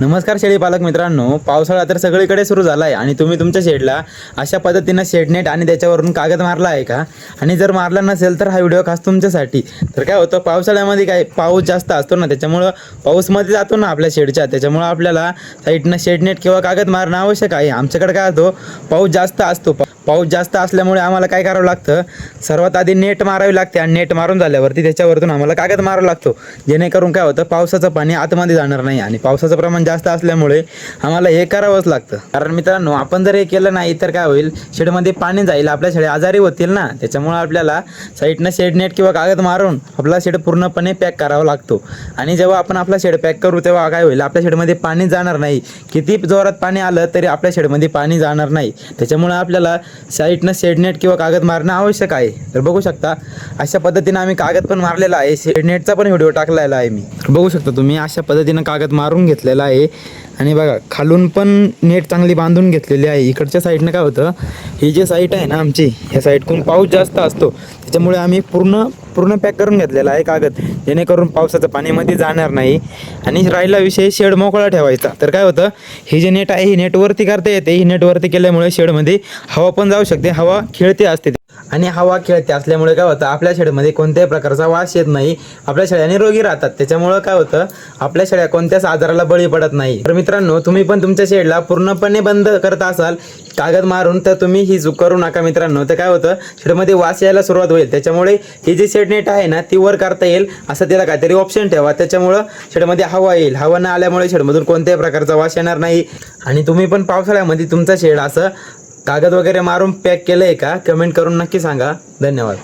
नमस्कार शेळी पालक मित्रांनो, पावसाळा तर सगळीकडे सुरू झाला आहे आणि तुम्ही तुमच्या शेडला अशा पद्धतीनं शेडनेट आणि त्याच्यावरून कागद मारला आहे का? आणि जर मारला नसेल तर हा व्हिडिओ खास तुमच्यासाठी. तर काय होतं, पावसाळ्यामध्ये काय पाऊस जास्त असतो ना, त्याच्यामुळं पाऊसमध्ये जातो ना आपल्या शेडच्या, त्याच्यामुळं आपल्याला साईडनं शेडनेट किंवा कागद मारणं आवश्यक आहे. आमच्याकडे काय होतं, पाऊस जास्त असतो. पाऊस जास्त असल्यामुळे आम्हाला काय करावं लागतं, सर्वात आधी नेट मारावी लागते आणि नेट मारून झाल्यावरती त्याच्यावरतून आम्हाला कागद मारावा लागतो, जेणेकरून काय होतं, पावसाचं पाणी आतमध्ये जाणार नाही. आणि पावसाचं प्रमाण जास्त असल्यामुळे आम्हाला हे करावंच लागतं. कारण मित्रांनो, आपण जर हे केलं नाही तर काय होईल, शेडमध्ये पाणी जाईल, आपल्या शेळ्या आजारी होतील ना. त्याच्यामुळे आपल्याला साईडनं शेड नेट किंवा कागद मारून आपला शेड पूर्णपणे पॅक करावा लागतो. आणि जेव्हा आपण आपला शेड पॅक करू तेव्हा काय होईल, आपल्या शेडमध्ये पाणी जाणार नाही. किती जोरात पाणी आलं तरी आपल्या शेडमध्ये पाणी जाणार नाही. त्याच्यामुळे आपल्याला साईडनं शेडनेट किंवा कागद मारणं आवश्यक आहे. तर बघू शकता, अशा पद्धतीनं आम्ही कागद पण मारलेला आहे. शेडनेटचा पण व्हिडिओ टाकलेला आहे मी. बघू शकता तुम्ही, अशा पद्धतीनं कागद मारून घेतलेला आहे. आणि बघा, खालून पण नेट चांगली बांधून घेतलेली आहे. इकडच्या साईडनं काय होतं, ही जी साईड आहे ना आमची, ह्या साईडकडून पाऊस जास्त असतो, त्याच्यामुळे आम्ही पूर्ण पॅक करून घेतलेला आहे कागद, जेणेकरून पावसाचं पाण्यामध्ये जाणार नाही. आणि राहिला विषय शेड मोकळा ठेवायचा. तर काय होतं, ही जी नेट आहे ही नेटवरती करता येते. ही नेटवरती केल्यामुळे शेडमध्ये हवा पण जाऊ शकते, हवा खेळते असते. आणि हवा खेळते असल्यामुळे काय होतं, आपल्या शेडमध्ये कोणत्याही प्रकारचा वास येत नाही. आपल्या शेळ्या निरोगी राहतात. त्याच्यामुळं काय होतं, आपल्या शेळ्या कोणत्याच आजाराला बळी पडत नाही. तर मित्रांनो, तुम्ही पण तुमच्या शेडला पूर्णपणे बंद करत असाल कागद मारून, तर तुम्ही ही चूक करू नका मित्रांनो. तर काय होतं, शेडमध्ये वास यायला सुरुवात होईल. त्याच्यामुळे ही जी शेडनेट आहे ना, ती वर करता येईल असं तिला काहीतरी ऑप्शन ठेवा. त्याच्यामुळं शेडमध्ये हवा येईल. हवा न आल्यामुळे शेडमधून कोणत्याही प्रकारचा वास येणार नाही. आणि तुम्ही पण पावसाळ्यामध्ये तुमचा शेड असं कागद वगैरे मारून पॅक केलंय का, कमेंट करून नक्की सांगा. धन्यवाद.